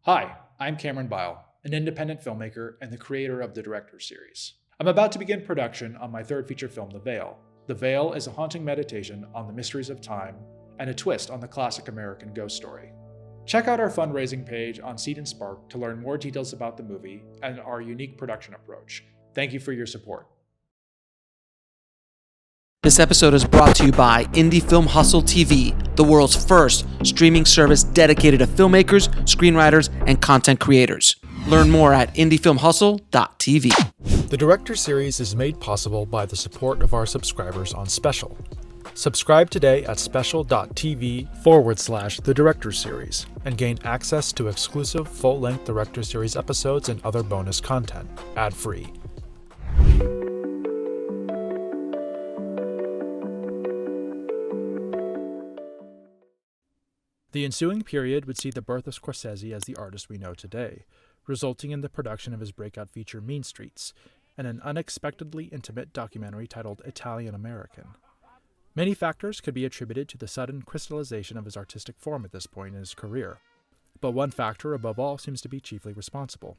Hi, I'm Cameron Bile, an independent filmmaker and the creator of the Director Series. I'm about to begin production on my third feature film, The Veil. The Veil is a haunting meditation on the mysteries of time and a twist on the classic American ghost story. Check out our fundraising page on Seed and Spark to learn more details about the movie and our unique production approach. Thank you for your support. This episode is brought to you by Indie Film Hustle TV, the world's first streaming service dedicated to filmmakers, screenwriters, and content creators. Learn more at indiefilmhustle.tv. The Director Series is made possible by the support of our subscribers on Special. Subscribe today at special.tv/The Director Series and gain access to exclusive full-length Director Series episodes and other bonus content, ad-free. The ensuing period would see the birth of Scorsese as the artist we know today, resulting in the production of his breakout feature Mean Streets, and an unexpectedly intimate documentary titled Italian-American. Many factors could be attributed to the sudden crystallization of his artistic form at this point in his career, but one factor above all seems to be chiefly responsible: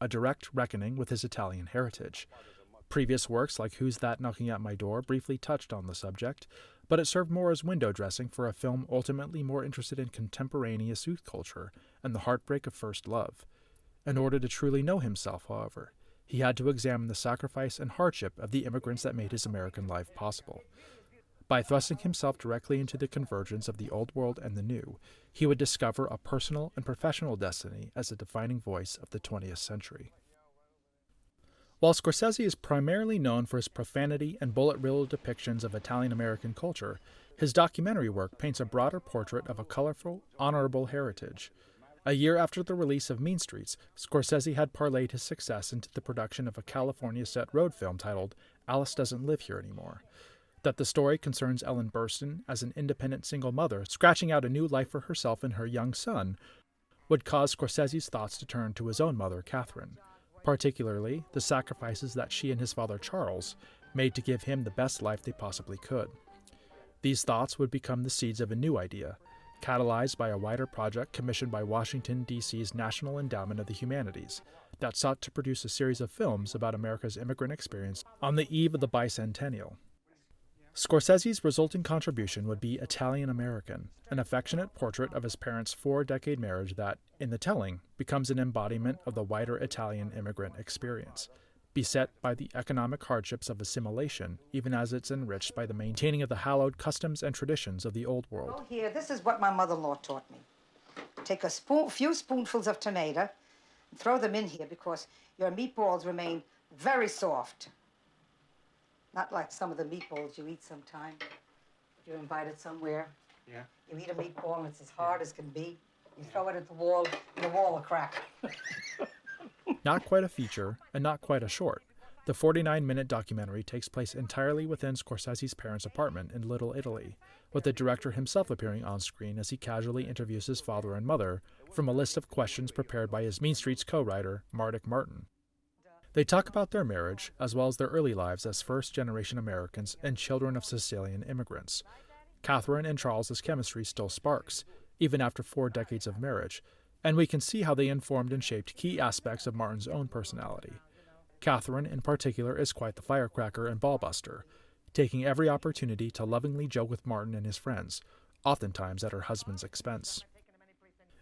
a direct reckoning with his Italian heritage. Previous works like Who's That Knocking at My Door briefly touched on the subject, but it served more as window dressing for a film ultimately more interested in contemporaneous youth culture and the heartbreak of first love. In order to truly know himself, however, he had to examine the sacrifice and hardship of the immigrants that made his American life possible. By thrusting himself directly into the convergence of the old world and the new, he would discover a personal and professional destiny as a defining voice of the 20th century. While Scorsese is primarily known for his profanity and bullet-riddled depictions of Italian-American culture, his documentary work paints a broader portrait of a colorful, honorable heritage. A year after the release of Mean Streets, Scorsese had parlayed his success into the production of a California-set road film titled Alice Doesn't Live Here Anymore. That the story concerns Ellen Burstyn as an independent single mother scratching out a new life for herself and her young son would cause Scorsese's thoughts to turn to his own mother, Catherine. Particularly the sacrifices that she and his father Charles made to give him the best life they possibly could. These thoughts would become the seeds of a new idea, catalyzed by a wider project commissioned by Washington, D.C.'s National Endowment of the Humanities, that sought to produce a series of films about America's immigrant experience on the eve of the bicentennial. Scorsese's resulting contribution would be Italian-American, an affectionate portrait of his parents' 4-decade marriage that, in the telling, becomes an embodiment of the wider Italian immigrant experience, beset by the economic hardships of assimilation, even as it's enriched by the maintaining of the hallowed customs and traditions of the old world. Oh, here, this is what my mother-in-law taught me. Take a few spoonfuls of tomato and throw them in here because your meatballs remain very soft. Not like some of the meatballs you eat sometime. If you're invited somewhere, Yeah. you eat a meatball and it's as hard as can be. You throw it at the wall and the wall will crack. Not quite a feature, and not quite a short, the 49-minute documentary takes place entirely within Scorsese's parents' apartment in Little Italy, with the director himself appearing on screen as he casually interviews his father and mother from a list of questions prepared by his Mean Streets co-writer, Mardik Martin. They talk about their marriage, as well as their early lives as first-generation Americans and children of Sicilian immigrants. Catherine and Charles's chemistry still sparks, even after 4 decades of marriage, and we can see how they informed and shaped key aspects of Martin's own personality. Catherine, in particular, is quite the firecracker and ballbuster, taking every opportunity to lovingly joke with Martin and his friends, oftentimes at her husband's expense.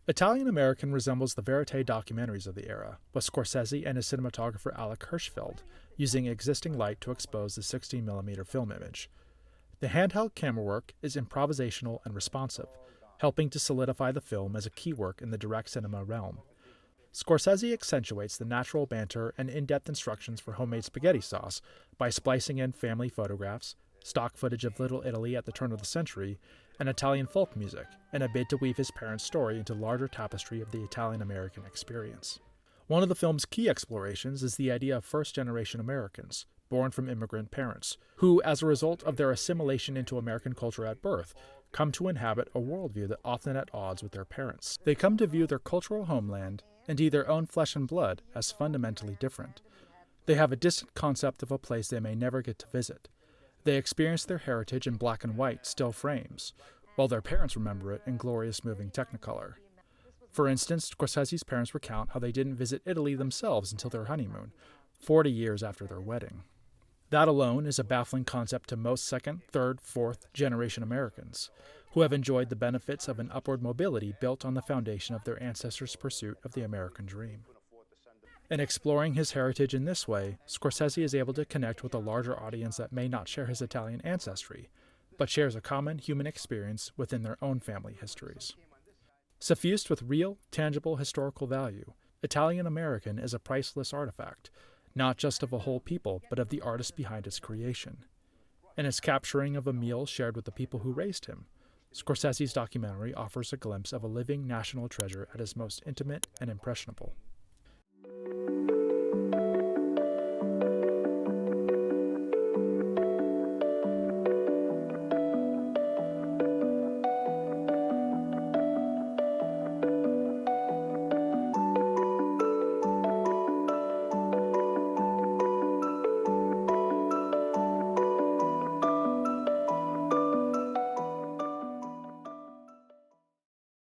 Italian-American resembles the verite documentaries of the era, with Scorsese and his cinematographer Alec Hirschfeld using existing light to expose the 16mm film image. The handheld camera work is improvisational and responsive, helping to solidify the film as a key work in the direct cinema realm. Scorsese accentuates the natural banter and in-depth instructions for homemade spaghetti sauce by splicing in family photographs, stock footage of Little Italy at the turn of the century, and Italian folk music, in a bid to weave his parents' story into the larger tapestry of the Italian-American experience. One of the film's key explorations is the idea of first-generation Americans, born from immigrant parents, who, as a result of their assimilation into American culture at birth, come to inhabit a worldview that often at odds with their parents. They come to view their cultural homeland, indeed their own flesh and blood, as fundamentally different. They have a distant concept of a place they may never get to visit. They experience their heritage in black and white still frames, while their parents remember it in glorious moving Technicolor. For instance, Scorsese's parents recount how they didn't visit Italy themselves until their honeymoon, 40 years after their wedding. That alone is a baffling concept to most second, third, fourth generation Americans, who have enjoyed the benefits of an upward mobility built on the foundation of their ancestors' pursuit of the American dream. In exploring his heritage in this way, Scorsese is able to connect with a larger audience that may not share his Italian ancestry, but shares a common human experience within their own family histories. Suffused with real, tangible historical value, Italian-American is a priceless artifact, not just of a whole people, but of the artist behind its creation. In its capturing of a meal shared with the people who raised him, Scorsese's documentary offers a glimpse of a living national treasure at its most intimate and impressionable.